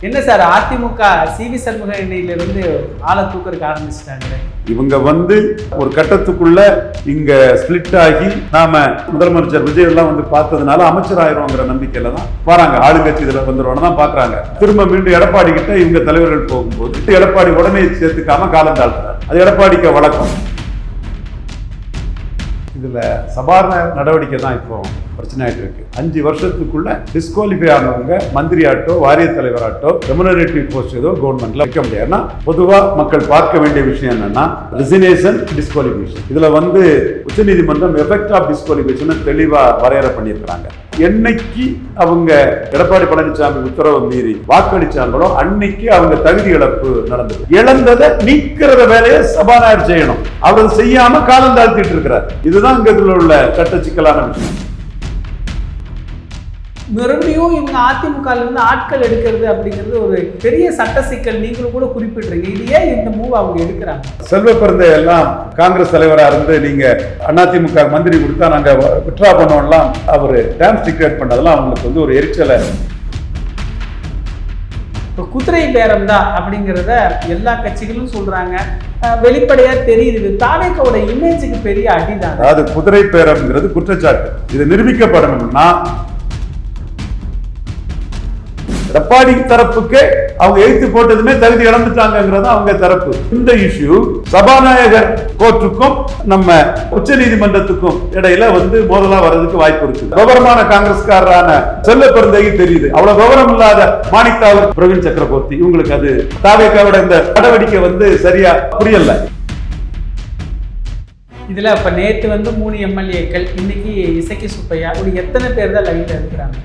என்ன sir AIADMK CV சண்முகையிலிருந்து ஆளை தூக்கறதுக்கு ஆரம்பிச்சிட்டாங்க. இவங்க ஒரு கட்டத்துக்குள்ள இங்க ஸ்பிளிட் ஆகி நாம முதலமைச்சர் விஜய் எல்லாம் பார்த்ததுனால அமைச்சர் ஆயிரோங்கிற நம்பிக்கையில தான் வராங்க. ஆளுங்கட்சி இதுல வந்துருவோம் தான் பாக்குறாங்க. திரும்ப மீண்டும் எடப்பாடி கிட்ட இவங்க தலைவர்கள் போகும்போது எடப்பாடி உடனே சேர்த்துக்காம காலம் தாழ்த்துறாரு. அது எடப்பாடிக்கு வழக்கம். இதுல சபாநாயகர் நடவடிக்கை தான் இப்போ பிரச்சனை ஆயிட்டு இருக்கு. 5 வருஷத்துக்குள்ள டிஸ்குவாலிஃபை ஆனவங்க மந்திரி ஆட்டோ, வாரிய தலைவராட்டோ, ரெமுனரேட்டிவ் போஸ்ட் ஏதோ கவர்மெண்ட்ல வைக்க முடியாதுன்னா பொதுவா மக்கள் பார்க்க வேண்டிய விஷயம் என்னன்னா ரெசிக்னேஷன், டிஸ்குவாலிஃபிகேஷன். இதுல உச்சநீதிமன்றம் எஃபெக்ட் ஆஃப் டிஸ்குவாலிஃபிகேஷன் தெளிவா வரையறை பண்ணியிருக்கிறாங்க. என்னைக்கு அவங்க எடப்பாடி பழனிசாமி உத்தரவை மீறி வாக்களிச்சாங்களோ அன்னைக்கு அவங்க தகுதி இழப்பு நடந்தது. இழந்ததை நீக்கிறத வேலையை சபாநாயகர் செய்யணும். அவர் செய்யாம காலம் தாழ்த்திட்டு இருக்கிறார். இதுதான் இங்க உள்ள சட்ட சிக்கலான விஷயம். மறுபடியும் இவங்க அதிமுக இருந்து ஆட்கள் எடுக்கிறது அப்படிங்கிறது ஒரு பெரிய சட்ட சிக்கல். நீங்களும் கூட குறிப்பிடுறீங்க. இது ஏன் இந்த மூவ் அவங்க எடுக்கிறாங்க? செல்வ பிறந்த எல்லாம் காங்கிரஸ் தலைவரா இருந்து நீங்க அதிமுக மந்திரி கொடுத்தா நாங்க விட்ரா பண்ணோம்லாம் அவரு டான்ஸ் டிக்ளேர் பண்ணதெல்லாம் அவங்களுக்கு ஒரு எரிச்சலை. இப்போ குதிரை பேரம் தான் அப்படிங்கிறத எல்லா கட்சிகளும் சொல்றாங்க. வெளிப்படையா தெரியுது. தாவேக்காவோட இமேஜுக்கு பெரிய அடிதான். அதாவது குதிரை பேரம்ங்கிறது குற்றச்சாட்டு. இது நிரூபிக்கப்படணும்னா எடப்பாடி தரப்புக்கு அவங்க எழுத்து போட்டதுமே தகுதி இழந்துட்டாங்கிறது அவங்க தரப்பு. இந்த இஷ்யூ சபாநாயகர் கோர்ட்டுக்கும் நம்ம உச்ச நீதிமன்றத்துக்கும் இடையில மோதலா வர்றதுக்கு வாய்ப்பு இருக்கு. விவரமான காங்கிரஸ்காரரான செல்ல பிறந்தகி தெரியுது. அவ்வளவு விவரம் இல்லாத மாணிக்காவர், பிரவீன் சக்கரவர்த்தி இவங்களுக்கு அது தாவேக்காவோட இந்த நடவடிக்கை சரியா புரியல. இதுல இப்ப நேற்று 3 எம்எல்ஏக்கள், இன்னைக்கு இசக்கி சுப்பையா, ஒரு எத்தனை பேர் தான் லைன்ல இருக்கிறாங்க?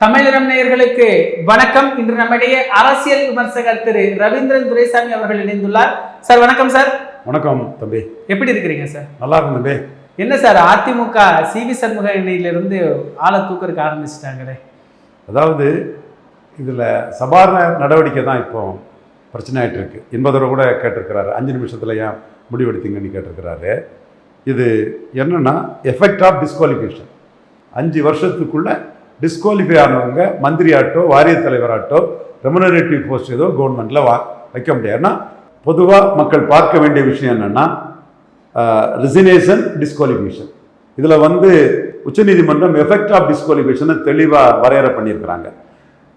தமிழகம் நேயர்களுக்கு வணக்கம். இன்று நம்முடைய அரசியல் விமர்சகர் திரு ரவீந்திரன் துரைசாமி அவர்கள் இணைந்துள்ளார். சார் வணக்கம். சார் வணக்கம் தம்பி. எப்படி இருக்கிறீங்க சார்? நல்லா இருக்கும் தம்பி. என்ன சார் அதிமுக சிவி சண்முகையிலிருந்து ஆளை தூக்கறதுக்கு ஆரம்பிச்சிட்டாங்களே? அதாவது இதில் சபாநாயகர் நடவடிக்கை தான் இப்போ பிரச்சனை ஆகிட்டு இருக்கு என்பதோட கூட கேட்டிருக்கிறாரு. 5 நிமிஷத்தில் ஏன் முடிவெடுத்தீங்கன்னு கேட்டிருக்கிறாரு. இது என்னன்னா எஃபெக்ட் ஆஃப் டிஸ்குவாலிஃபிகேஷன். 5 வருஷத்துக்குள்ள டிஸ்குவாலிஃபை ஆனவங்க மந்திரி ஆட்டோ, வாரிய தலைவராட்டோ, ரெமுனரேட்டிவ் போஸ்ட் ஏதோ கவர்மெண்ட்ல வைக்க முடியாதுன்னா பொதுவாக மக்கள் பார்க்க வேண்டிய விஷயம் என்னன்னா ரெசிக்னேஷன், டிஸ்குவாலிஃபிகேஷன். இதில் உச்சநீதிமன்றம் எஃபெக்ட் ஆஃப் டிஸ்குவாலிஃபிகேஷனை தெளிவாக வரையறை பண்ணியிருக்கிறாங்க.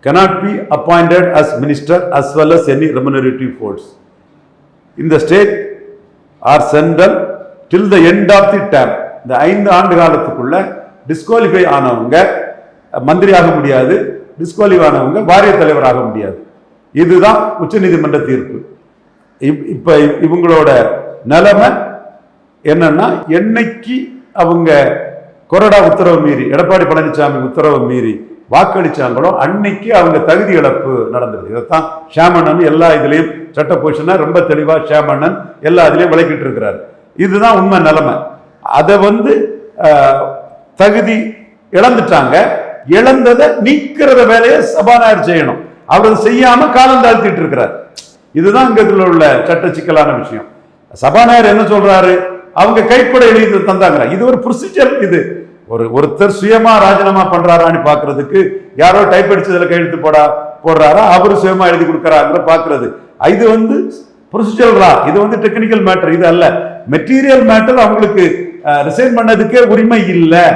cannot be appointed as minister as well as any remunerative posts in the state or central till the end of the term. இந்த 5 ஆண்டு காலத்துக்குள்ள டிஸ்குவாலிஃபை ஆனவங்க மந்திரி ஆக முடியாது, டிஸ்குவாலிஃபை ஆனவங்க வாரிய தலைவர் ஆக முடியாது. இதுதான் உச்சநீதிமன்ற தீர்ப்பு. இப்ப இவங்களோட நிலைமை என்னன்னா, என்னைக்கு அவங்க கொறடா உத்தரவு மீறி, எடப்பாடி பழனிசாமி உத்தரவு மீறி வாக்களிச்சாங்களோ அன்னைக்கு அவங்க தகுதி இழப்பு நடந்தது. இதைத்தான் ஷாமண்ணன் எல்லா இதுலயும் சட்ட பொசிஷனா ரொம்ப தெளிவா ஷாமண்ணன் எல்லா இதுலயும் விளக்கிட்டு இருக்கிறாரு. இதுதான் உண்மை நிலைமை. அதை தகுதி இழந்துட்டாங்க. இழந்ததை நீக்கிறத வேலையை சபாநாயகர் செய்யணும். அவர் செய்யாம காலம் தாழ்த்திட்டு இருக்கிறார். இதுதான் இங்க உள்ள சட்ட சிக்கலான விஷயம். சபாநாயகர் என்ன சொல்றாரு? அவங்க கைப்பட எழுதி தந்தாங்க. இது ஒரு ப்ரொசீஜர். இது ஒருத்தர் சுயமா ராஜினாமா பண்றாரான்னு பாக்குறதுக்கு யாரோ டைப் அடிச்சதுல கையெழுத்து போடுறாரா, அவரு சுயமா எழுதி கொடுக்கறாங்க பாக்குறது. இது ப்ரொசீஜரா, இது டெக்னிக்கல் மேட்டர். இது அல்ல மெட்டீரியல் மேட்டர். அவங்களுக்கு ரிசைன் பண்ணதுக்கே உரிமை இல்லை.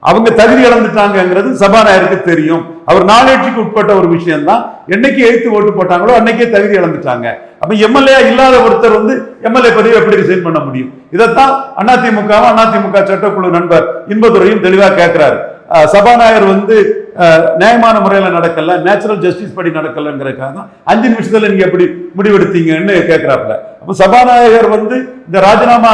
அவங்க தகுதி இழந்துட்டாங்கிறது சபாநாயகருக்கு தெரியும். அவர் நாலேஜுக்கு உட்பட்ட ஒரு விஷயம் தான். என்னைக்கு எழுத்து ஓட்டு போட்டாங்களோ அன்னைக்கே தகுதி இழந்துட்டாங்க. அப்ப எம்எல்ஏ இல்லாத ஒருத்தர் எம்எல்ஏ பதவி எப்படி ரிசைன் பண்ண முடியும்? இதைத்தான் அதிமுக சட்டக்குழு நண்பர் இன்பதுரையும் தெளிவா கேட்கிறாரு. சபாநாயகர் நியாயமான முறையில நடக்கல, நேச்சுரல் ஜஸ்டிஸ் படி நடக்கலங்கிறதுக்காக தான் 5 நிமிஷத்துல நீங்க எப்படி முடிவெடுத்தீங்கன்னு கேட்கிறாப்புல. அப்ப சபாநாயகர் இந்த ராஜினாமா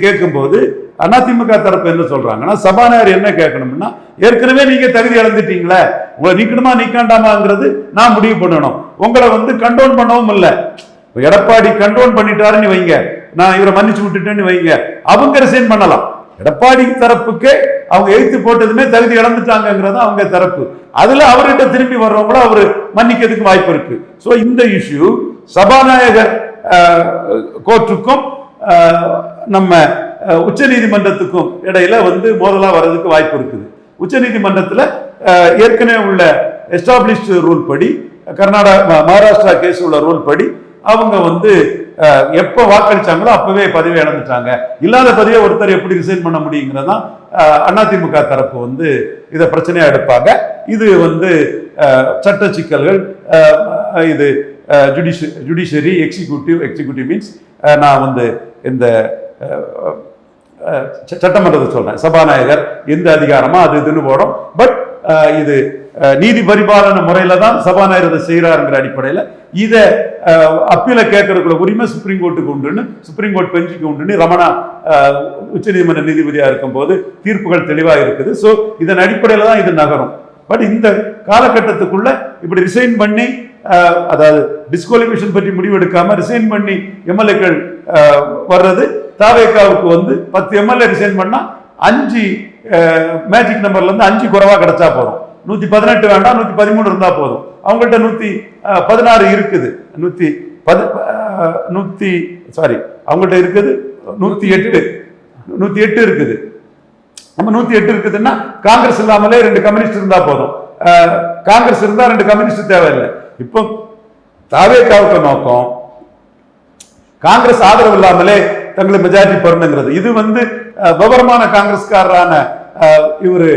கேட்கும் போது அதிமுக தரப்பு என்ன சொல்றாங்கன்னா, சபாநாயகர் என்ன கேட்கணும்னா, ஏற்கனவே நீங்க தகுதி இழந்துட்டீங்களே, உங்களை நீக்கணுமா நீக்காண்டாமாங்கிறது நான் முடிவு பண்ணணும். உங்களை கண்ட்ரோல் பண்ணவும் இல்லை. எடப்பாடி கண்ட்ரோல் பண்ணிட்டாருன்னு வைங்க, நான் இவரை மன்னிச்சு விட்டுட்டேன்னு வைங்க, அவங்க ரிசைன் பண்ணலாம். எடப்பாடி தரப்புக்கு அவங்க எழுத்து போட்டதுமே தகுதி இழந்துட்டாங்கிறது அவங்க தரப்பு. அதுல அவர்கிட்ட திரும்பி வர்றவங்களும் அவரு மன்னிக்கிறதுக்கு வாய்ப்பு இருக்கு. சோ இந்த இஷ்யூ சபாநாயகர் கோர்ட்டுக்கும் நம்ம உச்ச நீதிமன்றத்துக்கும் இடையில வந்து மோதலா வர்றதுக்கு வாய்ப்பு இருக்குது. உச்ச நீதிமன்றத்தில் ஏற்கனவே உள்ள எஸ்டாப்ளிஷ்டு ரூல் படி, கர்நாடகா மகாராஷ்டிரா கேஸ் உள்ள ரூல் படி அவங்க வந்து எப்போ வாக்களிச்சாங்களோ அப்பவே பதவி இழந்துட்டாங்க. இல்லாத பதவியை ஒருத்தர் எப்படி ரிசைன் பண்ண முடியுங்கிறதான் அதிமுக தரப்பு வந்து இதை பிரச்சனையா எடுப்பாங்க. இது வந்து சட்ட சிக்கல்கள், இது ஜுடிஷியரி எக்ஸிக்யூட்டிவ் மீன்ஸ் நான் வந்து இந்த சட்டமன்றத்தை சொல்றேன், சபாநாயகர் எந்த அதிகாரமா அது இதுன்னு போடும். பட் இது நீதி பரிபாலன முறையில தான் சபாநாயகர் செய்யறாருங்கிற அடிப்படையில் இதை அப்பீல கேட்கறதுக்குள்ள உரிமை சுப்ரீம் கோர்ட்டுக்கு உண்டுன்னு, சுப்ரீம் கோர்ட் பெஞ்சுக்கு உண்டுன்னு ரமணா உச்ச நீதிமன்ற நீதிபதியா இருக்கும் போது தீர்ப்புகள் தெளிவாக இருக்குது. ஸோ இதன் அடிப்படையில் தான் இது நகரும். பட் இந்த காலகட்டத்துக்குள்ள இப்படி ரிசைன் பண்ணி, அதாவது டிஸ்குவாலிஃபிகேஷன் பற்றி முடிவெடுக்காம ரிசைன் பண்ணி எம்எல்ஏக்கள் வர்றது, தாவேக்காவுக்கு வந்து 10 எம்எல்ஏ ரிசைன் பண்ணா 5 மேஜிக் நம்பர்ல இருந்து 5 குறைவா கிடைச்சா போதும். 118 வேண்டாம், 113 இருந்தா போதும். அவங்கள்ட்ட 116 இருக்குது, அவங்கள்ட்ட இருக்குது 108 இருக்குது. நம்ம 108 இருக்குதுன்னா காங்கிரஸ் இல்லாமலே 2 கம்யூனிஸ்ட் இருந்தா போதும். காங்கிரஸ் இருந்தா 2 கம்யூனிஸ்ட் தேவையில்லை. இப்போ தாவேக்காவுக்கு நோக்கம் காங்கிரஸ் ஆதரவு இல்லாமலே தங்களுக்கு மெஜாரிட்டி பெறணுங்கிறது. இது வந்து விவரமான காங்கிரஸ்காரரான இவரு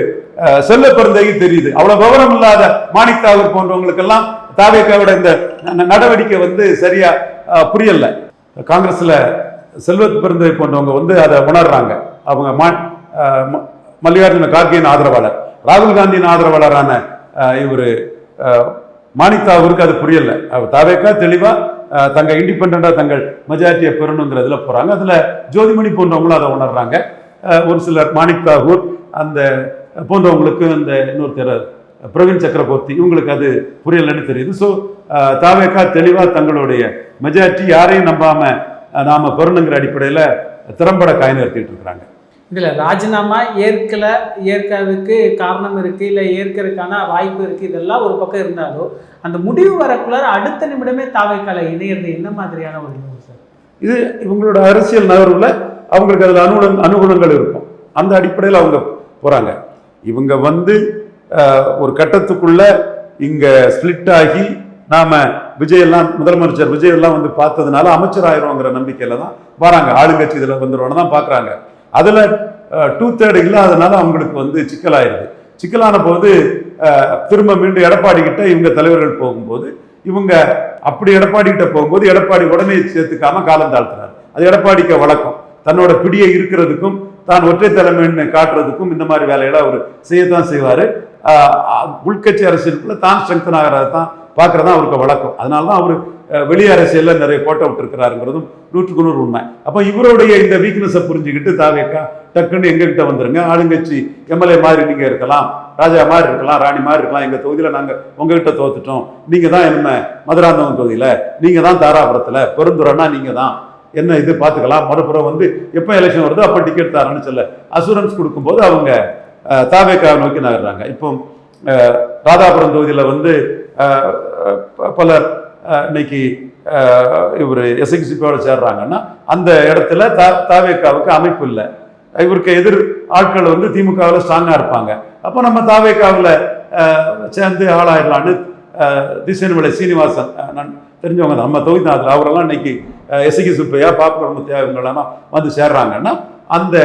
செல்ல பிறந்தைக்கு தெரியுது. அவ்வளவு விவரம் இல்லாத மாணிக் தாகூர் போன்றவங்களுக்கு எல்லாம் தாவேக்காவோட இந்த நடவடிக்கை வந்து சரியா புரியல. காங்கிரஸ்ல செல்வ பிறந்தை போன்றவங்க வந்து அதை உணர்றாங்க. அவங்க மல்லிகார்ஜுன கார்கேயின் ஆதரவாளர், ராகுல் காந்தியின் ஆதரவாளரான இவரு மாணிக் தாகூருக்கு அது புரியல. தாவேக்கா தெளிவா தங்க இண்டிபெண்டா தங்கள் மெஜாரிட்டியை பெறணுங்கிறதுல போறாங்க. அதுல ஜோதிமணி போன்றவங்களும் அதை உணர்றாங்க. ஒரு சிலர் மாணிக் தாகூர் அந்த போன்றவங்களுக்கு அந்த இன்னொருத்தர் பிரவீன் சக்கரவர்த்தி இவங்களுக்கு அது புரியலன்னு தெரியுது. ஸோ தாவேக்கா தெளிவா தங்களுடைய மெஜாரிட்டி யாரையும் நம்பாம நாம பெறணுங்கிற அடிப்படையில திறம்பட காய் நிறுத்திட்டு இருக்கிறாங்க. இதுல ராஜினாமா ஏற்கிறதுக்கு காரணம் இருக்கு, இல்ல ஏற்கிறதுக்கான வாய்ப்பு இருக்கு, இதெல்லாம் ஒரு பக்கம் இருந்தாலும் அந்த முடிவு வரக்குள்ளார அடுத்த நிமிடமே தாவேக்கால இணையிறது என்ன மாதிரியான ஒரு நிகழ்வு சார்? இது இவங்களோட அரசியல் நகர்வுல அவங்களுக்கு அதுல அனுகூலங்கள் இருக்கும். அந்த அடிப்படையில் அவங்க போறாங்க. இவங்க வந்து ஒரு கட்டத்துக்குள்ள இங்க ஸ்பிளிட் ஆகி நாம விஜயெல்லாம் முதலமைச்சர் விஜயெல்லாம் வந்து பார்த்ததுனால அமைச்சர் ஆயிரோங்கிற நம்பிக்கையில தான் வராங்க. ஆளுங்கட்சி இதுல வந்துருவோன்னு தான் பாக்குறாங்க. அதுல 2/3 இல்லாதனால அவங்களுக்கு வந்து சிக்கலாயிருது. சிக்கலான போது திரும்ப மீண்டும் எடப்பாடி கிட்ட இவங்க தலைவர்கள் போகும்போது இவங்க அப்படி எடப்பாடி கிட்ட போகும்போது எடப்பாடி உடனே சேர்த்துக்காம காலம் தாழ்த்தினார். அது எடப்பாடிக்கு வழக்கம். தன்னோட பிடியை இருக்கிறதுக்கும் தான் ஒற்றை தலைமைன்னு காட்டுறதுக்கும் இந்த மாதிரி வேலைகளை அவர் செய்யத்தான் செய்வாரு. உள்கட்சி அரசியலுக்குள்ள தான் ஸ்ட்ரெங்தன் ஆகிறத தான் பார்க்கறதா அவருக்கு வழக்கம். அதனாலதான் அவர் வெளி அரசியல்ல நிறைய கோட்டை விட்டு இருக்கிறாருங்கிறதும் 100க்கு 100 உண்மை. அப்ப இவருடைய இந்த வீக்னஸை புரிஞ்சுக்கிட்டு தாவேக்கா டக்குன்னு எங்க கிட்ட வந்துருங்க, ஆளுங்கட்சி எம்எல்ஏ மாதிரி நீங்க இருக்கலாம், ராஜா மாதிரி இருக்கலாம், ராணி மாதிரி இருக்கலாம், எங்க தொகுதியில நாங்க உங்ககிட்ட தோத்துட்டோம், நீங்க தான் என்ன மதுராந்தகம் தொகுதியில, நீங்க தான் தாராபுரத்துல, பெருந்துறைனா நீங்க தான், என்ன இது பார்த்துக்கலாம், மறுபுறம் வந்து எப்போ எலெக்ஷன் வருதோ அப்போ டிக்கெட் தரேன்னு சொல்ல அசூரன்ஸ் கொடுக்கும்போது அவங்க தாவேக்காவை நோக்கி நகர்றாங்க. இப்போ ராதாபுரம் தொகுதியில் வந்து பலர் இன்னைக்கு இவர் எஸ்எக்சிபியோட சேர்றாங்கன்னா அந்த இடத்துல தாவேக்காவுக்கு அமைப்பு இல்லை. இவருக்கு எதிர் ஆட்கள் வந்து திமுகவில் ஸ்ட்ராங்காக இருப்பாங்க. அப்போ நம்ம தாவேக்காவில் சேர்ந்து ஆளாயிடலான்னு திசையன்மலை சீனிவாசன் தெரிஞ்சவங்க நம்ம தொகுதி அதில் அவரெல்லாம் இன்னைக்கு எஸ்கி சுப்பையா பாப்புலர் இவங்கெல்லாம் வந்து சேர்றாங்கன்னா அந்த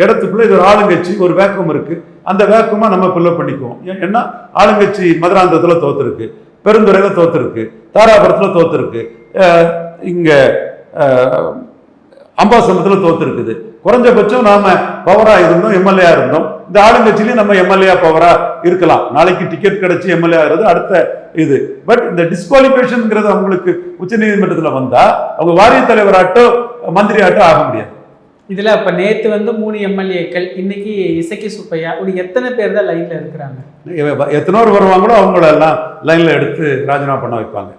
இடத்துக்குள்ள இது ஒரு ஆளுங்கட்சி ஒரு வேக்கம் இருக்கு. அந்த வேக்கமா நம்ம ஃபில்லப் பண்ணிக்குவோம். ஏன்னா ஆளுங்கட்சி மதுராந்தகத்துல தோத்துருக்கு, பெருந்துறையில தோத்துருக்கு, தாராபுரத்துல தோத்துருக்கு, இங்க அம்பாசனத்துல தோத்துருக்குது. குறைஞ்சபட்சம் நாம பவரா இருந்தோம், எம்எல்ஏ இருந்தோம். இந்த ஆளுங்கட்சியிலையும் நம்ம எம்எல்ஏ பவரா இருக்கலாம். நாளைக்கு டிக்கெட் கிடைச்சி எம்எல்ஏ ஆகிறது அடுத்த இது. பட் இந்த டிஸ்குவாலிஃபிகேஷன்ங்கிறது அவங்களுக்கு உச்ச நீதிமன்றத்தில் வந்தா அவங்க வாரிய தலைவராட்டோ மந்திரி ஆட்டோ ஆக முடியாது. இதுல இப்ப நேத்து வந்து 3 எம்எல்ஏக்கள், இன்னைக்கு இசக்கி சுப்பையா, ஒரு எத்தனை பேர் தான் லைன்ல இருக்கிறாங்க? எத்தனை பேர் வருவாங்களோ அவங்களெல்லாம் லைன்ல எடுத்து ராஜினாமா பண்ண வைப்பாங்க.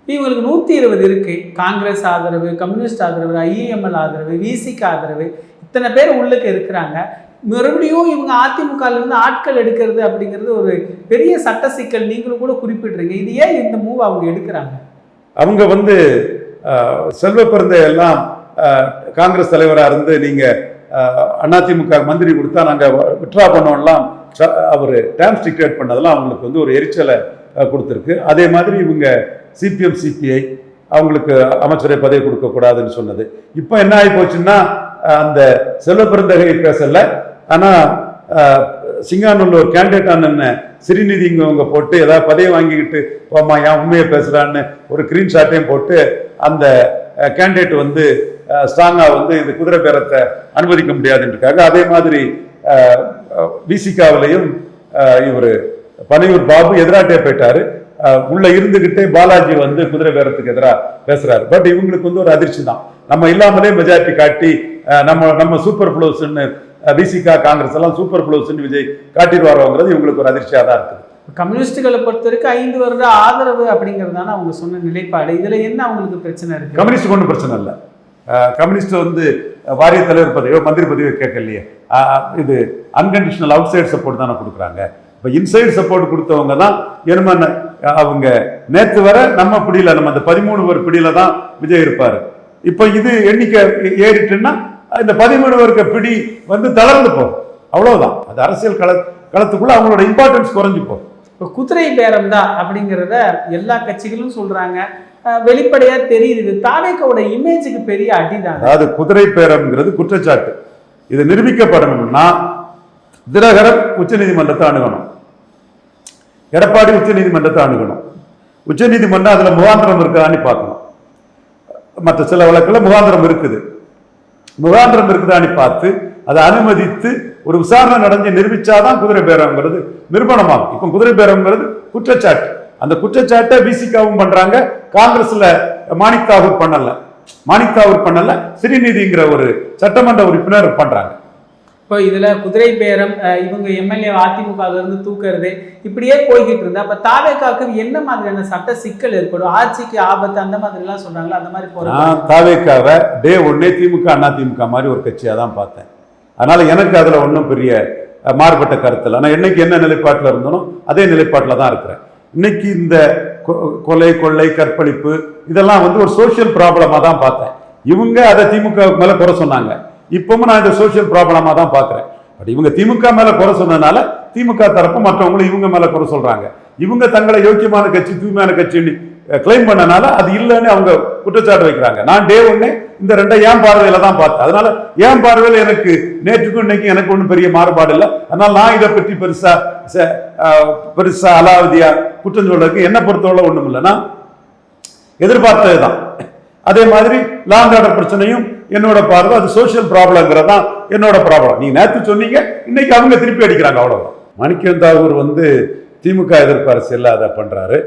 இவங்களுக்கு 120 இருக்கு. காங்கிரஸ் ஆதரவு, கம்யூனிஸ்ட் ஆதரவு, ஐஎம்எல் ஆதரவு, விசிக்கு ஆதரவு, இத்தனை பேர் உள்ளுக்கு இருக்கிறாங்க. மறுபடியும் இவங்க அதிமுகல இருந்து ஆட்கள் எடுக்கிறது அப்படிங்கிறது ஒரு பெரிய சட்ட சிக்கல். நீங்களும் கூட குறிப்பிடுறீங்க. இது ஏன் இந்த மூவ் அவங்க எடுக்கிறாங்க? அவங்க வந்து செல்வ பெருந்தை எல்லாம் காங்கிரஸ் தலைவராக இருந்து நீங்கள் அதிமுக மந்திரி கொடுத்தா நாங்கள் விட்ரா பண்ணோம்லாம் அவர் டேர்ம்ஸ் டிக்டேட் பண்ணதெல்லாம் அவங்களுக்கு வந்து ஒரு எரிச்சலை கொடுத்துருக்கு. அதே மாதிரி இவங்க சிபிஎம் சிபிஐ அவங்களுக்கு அமைச்சரை பதவி கொடுக்கக்கூடாதுன்னு சொன்னது. இப்போ என்ன ஆகி போச்சுன்னா அந்த செல்வ பெருந்தகை பேசல, ஆனால் சிங்கானூரில் கேண்டிடேட் ஆன ஸ்ரீநிதி இவங்க போட்டு ஏதாவது பதவி வாங்கிக்கிட்டு போமா ஏன் உண்மையை பேசுகிறான்னு ஒரு ஸ்க்ரீன்ஷாட்டையும் போட்டு அந்த கேண்டிடேட் வந்து ஸ்ட்ராங்காக வந்து இந்த குதிரை பேரத்தை அனுமதிக்க முடியாதுன்றக்காக. அதே மாதிரி விசிகாவிலையும் இவர் பனையூர் பாபு எதிராட்டே போயிட்டாரு. உள்ள இருந்துகிட்டே பாலாஜி வந்து குதிரை பேரத்துக்கு எதிராக பேசுறாரு. பட் இவங்களுக்கு வந்து ஒரு அதிர்ச்சி தான், நம்ம இல்லாமலே மெஜாரிட்டி காட்டி நம்ம சூப்பர் ஃப்ளோஸ்ன்னு விசிகா காங்கிரஸ் எல்லாம் சூப்பர் ஃப்ளோஸ்ன்னு விஜய் காட்டிடுவாரோங்கிறது இவங்களுக்கு ஒரு அதிர்ச்சியாக தான் இருக்குது. கம்யூனிஸ்டுகளை பொறுத்த வரைக்கும் 5 வருட ஆதரவு அப்படிங்கிறதான அவங்க சொன்ன நிலைப்பாடு. இதுல என்ன அவங்களுக்கு பிரச்சனை இருக்கு? கம்யூனிஸ்ட் ஒன்றும் பிரச்சனை இல்லை. கம்யூனிஸ்ட் வந்து வாரிய தலைவர் பதவியோ மந்திரி பதவியோ கேட்கலையே. இது அன்கண்டிஷனல் அவுட் சைட் சப்போர்ட் தானே கொடுக்குறாங்க. இப்போ இன்சைட் சப்போர்ட் கொடுத்தவங்க தான் என்னமா அவங்க நேற்று வர நம்ம பிடியில நம்ம அந்த 13 பேர் பிடியில தான் விஜய் இருப்பாரு. இப்போ இது எண்ணிக்கை ஏறிட்டுன்னா இந்த 13 பேருக்கு பிடி வந்து தளர்ந்து போகும், அவ்வளவுதான். அது அரசியல் களத்துக்குள்ள அவங்களோட இம்பார்ட்டன்ஸ் குறைஞ்சு போகும். இப்போ குதிரை பேரம் தான் அப்படிங்கிறத எல்லா கட்சிகளும் சொல்றாங்க, வெளிப்படையா தெரியுது. தாவேக்காவோட இமேஜுக்கு பெரிய அடிதான். அதாவது குதிரை பேரம்ங்கிறது குற்றச்சாட்டு. இது நிரூபிக்கப்படணும்னா தினகரன் உச்சநீதிமன்றத்தை அணுகணும், எடப்பாடி உச்சநீதிமன்றத்தை அணுகணும். உச்சநீதிமன்றம் அதுல முகாந்திரம் இருக்கான்னு பார்க்கணும். மற்ற சில வழக்குல முகாந்திரம் இருக்குதான்னு பார்த்து அதை அனுமதித்து ஒரு விசாரணை நடந்து நிரூபிச்சாதான் குதிரை பேரம்ங்கிறது நிரூபணமாகும். இப்போ குதிரை பேரம்ங்கிறது குற்றச்சாட்டு. அந்த குற்றச்சாட்டை விசிகாவும் பண்றாங்க, காங்கிரஸ்ல மாணிக் தாகூர் பண்ணல, ஸ்ரீநிதிங்கிற ஒரு சட்டமன்ற உறுப்பினர் பண்றாங்க. இப்போ இதுல குதிரை பேரம், இவங்க எம்எல்ஏ அதிமுக இருந்து தூக்குறது, இப்படியே போய்கிட்டு இருந்தா அப்ப தாவேக்காவுக்கு என்ன மாதிரியான சட்ட சிக்கல் ஏற்படும், ஆட்சிக்கு ஆபத்து அந்த மாதிரி எல்லாம் சொல்றாங்களா? அந்த மாதிரி போறோம். தாவேக்காவை டே ஒன்னே திமுக அதிமுக மாதிரி ஒரு கட்சியா தான் பார்த்தேன். அதனால எனக்கு அதுல ஒன்றும் பெரிய மாறுபட்ட கருத்து இல்லை. நான் என்னைக்கு என்ன நிலைப்பாட்டில் இருந்தனோ அதே நிலைப்பாட்டில் தான் இருக்கிறேன். இன்னைக்கு இந்த கொலை கொள்ளை கற்பழிப்பு இதெல்லாம் வந்து ஒரு சோசியல் ப்ராப்ளமா தான் பார்த்தேன். இவங்க அதை திமுக மேல குறை சொன்னாங்க, இப்பவும் நான் இந்த சோசியல் ப்ராப்ளமா தான் பார்க்கிறேன். பட் இவங்க திமுக மேல குறை சொன்னதுனால திமுக தரப்பு மற்றவங்களும் இவங்க மேல குறை சொல்றாங்க. இவங்க தங்களை யோக்கியமான கட்சி தூய்மையான கட்சின்னு கிளைம் பண்ணனால அது இல்லைன்னு அவங்க குற்றச்சாட்டு வைக்கிறாங்க. நான் டே ஒன்னே இந்த ரெண்டை ஏன் பார்வையில தான் பார்த்தேன். அதனால ஏன் பார்வையில் எனக்கு நேற்றுக்கும் இன்னைக்கு எனக்கு ஒன்றும் பெரிய மாறுபாடு இல்லை. அதனால நான் இதை பற்றி பெருசா அலாவதியா குற்றம் சொல்றதுக்கு என்ன பொறுத்தவரை ஒண்ணும் இல்லைன்னா எதிர்பார்த்ததுதான். அதே மாதிரி லாண்ட் ஆர்டர் பிரச்சனையும் என்னோட பார்வை அது சோசியல் ப்ராப்ளம்ங்கிறதான் என்னோட ப்ராப்ளம். நீங்க நேற்று சொன்னீங்க, இன்னைக்கு அவங்க திருப்பி அடிக்கிறாங்க, அவ்வளவுதான். மாணிக்கம் தாகூர் வந்து திமுக எதிர்ப்பு அரசியல் அதை பண்றாரு.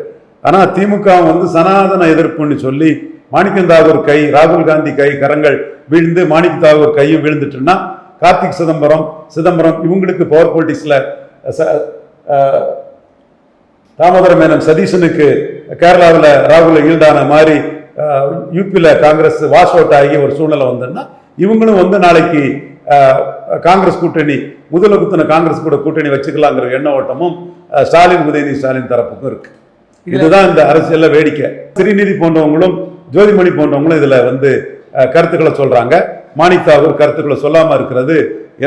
ஆனா திமுக வந்து சனாதன எதிர்ப்புன்னு சொல்லி மாணிக்கம் தாகூர் கை, ராகுல் காந்தி கை, கரங்கள் வீழ்ந்து மாணிக் தாகூர் கையும் வீழ்ந்துட்டுன்னா கார்த்திக் சிதம்பரம் இவங்களுக்கு பவர் பொலிட்டிக்ஸ்ல தாமோதர மேனன் சதீஷனுக்கு கேரளாவில் ராகுல ஈல்டான மாதிரி யூபியில் காங்கிரஸ் வாஷ் அவுட் ஆகி ஒரு சூழ்நிலை வந்ததுன்னா இவங்களும் வந்து நாளைக்கு காங்கிரஸ் கூட்டணி முதல குத்தின காங்கிரஸ் கூட கூட்டணி வச்சுக்கலாங்கிற எண்ண ஓட்டமும் ஸ்டாலின் தரப்புக்கும் இருக்கு. இதுதான் இந்த அரசியல்ல வேடிக்கை. ஸ்ரீநிதி போன்றவங்களும் ஜோதிமணி போன்றவங்களும் இதுல வந்து கருத்துக்களை சொல்றாங்க. மாணிக் தாகூர் கருத்துக்களை சொல்லாம இருக்கிறது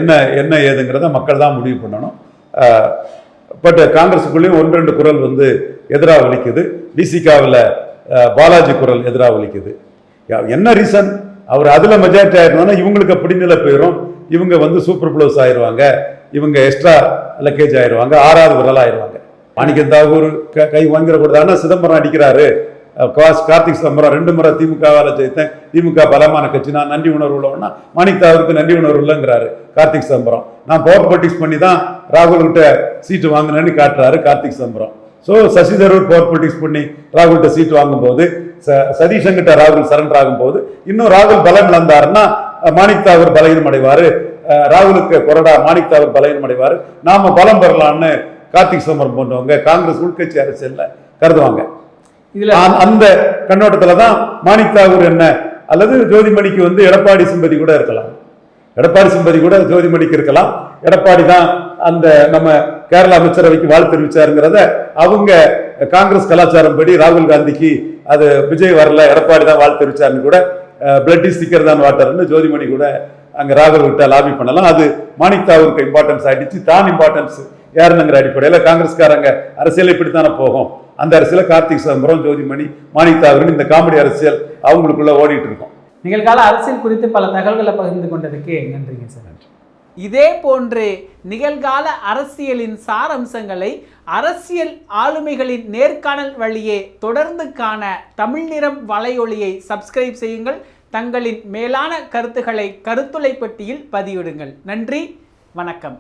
என்ன ஏதுங்கிறத மக்கள் தான் முடிவு பண்ணணும். பட் காங்கிரஸுக்குள்ளேயும் 1-2 குரல் வந்து எதிராக ஒலிக்குது. விசிகாவில் பாலாஜி குரல் எதிராக ஒலிக்குது. என்ன ரீசன்? அவர் அதுல மெஜாரிட்டி ஆயிருந்தோம்னா இவங்களுக்கு பிடிநிலை போயிடும், இவங்க வந்து சூப்பர் ப்ளஸ் ஆயிடுவாங்க, இவங்க எக்ஸ்ட்ரா லக்கேஜ் ஆயிடுவாங்க, 6வது விரல் ஆயிடுவாங்க. மாணிக்கம் தாகூர் கை வாங்கிடக்கூடாது. ஆனால் சிதம்பரம் அடிக்கிறாரு, கார்த்திக் சிதம்பரம் 2 முறை திமுகவால ஜெயித்தேன், திமுக பலமான கட்சி, நான் நன்றி உணர்வு உள்ளவனா, மாணிக் தாகூருக்கு நன்றி உணர்வு இல்லைங்கிறாரு கார்த்திக் சிதம்பரம். நான் பவர் பொலிட்டிக்ஸ் பண்ணி தான் ராகுல் கிட்ட சீட்டு வாங்கினேன்னு காட்டுறாரு Karthik Chidambaram. So Shashi Tharoor power politics பண்ணி ராகுல்கிட்ட சீட்டு வாங்கும்போது, சதீஷங்கிட்ட ராகுல் சரண்டர் ஆகும்போது, இன்னும் ராகுல் பலம் இழந்தாருன்னா மாணிக் தாகூர் பலகீனம் அடைவாரு, ராகுலுக்கு கொறடா மாணிக் தாகூர் பலகீனம் அடைவாரு, நாம பலம் பெறலான்னு கார்த்திக் சிதம்பரம் போன்றவங்க காங்கிரஸ் உள்கட்சி அரசியல்ல கருதுவாங்க. அந்த கண்ணோட்டத்துல தான் மாணிக் தாகூர் என்ன, அல்லது ஜோதிமணிக்கு வந்து எடப்பாடி சிம்பதி கூட இருக்கலாம், எடப்பாடி சிம்பதி கூட ஜோதிமணிக்கு இருக்கலாம். எடப்பாடி தான் அந்த நம்ம கேரள அமைச்சரவைக்கு வாழ்த்து தெரிவிச்சாருங்கிறத அவங்க காங்கிரஸ் கலாச்சாரம் படி ராகுல் காந்திக்கு அது விஜய் வரல, எடப்பாடி தான் வாழ்த்து தெரிவிச்சாருன்னு கூட பிளட்டி ஸ்டிக்கர் தான் வாட்டர்னு ஜோதிமணி கூட அங்க ராகுல் கிட்ட லாபி பண்ணலாம். அது மாணிக் தாகூருக்கு இம்பார்ட்டன்ஸ் ஆயிடுச்சு. தான் இம்பார்ட்டன்ஸ் யாருங்கிற அடிப்படையில் காங்கிரஸ்காரங்க அரசியல் இப்படித்தானே போகும். அந்த அரசியல கார்த்திக் சிதம்பரம், ஜோதிமணி, மாணிக் தாகூர் இந்த காமெடி அரசியல் அவங்களுக்குள்ள ஓடிட்டு இருக்கும். நிகழ்கால அரசியல் குறித்து பல தகவல்களை பகிர்ந்து கொண்டதுக்கு நன்றிங்க சார். இதே போன்று நிகழ்கால அரசியலின் சாரம்சங்களை அரசியல் ஆளுமைகளின் நேர்காணல் வழியே தொடர்ந்து காண தமிழ் நிறம் வலையொலியை சப்ஸ்கிரைப் செய்யுங்கள். தங்களின் மேலான கருத்துக்களை கருத்துளை பெட்டியில் பதிவிடுங்கள். நன்றி, வணக்கம்.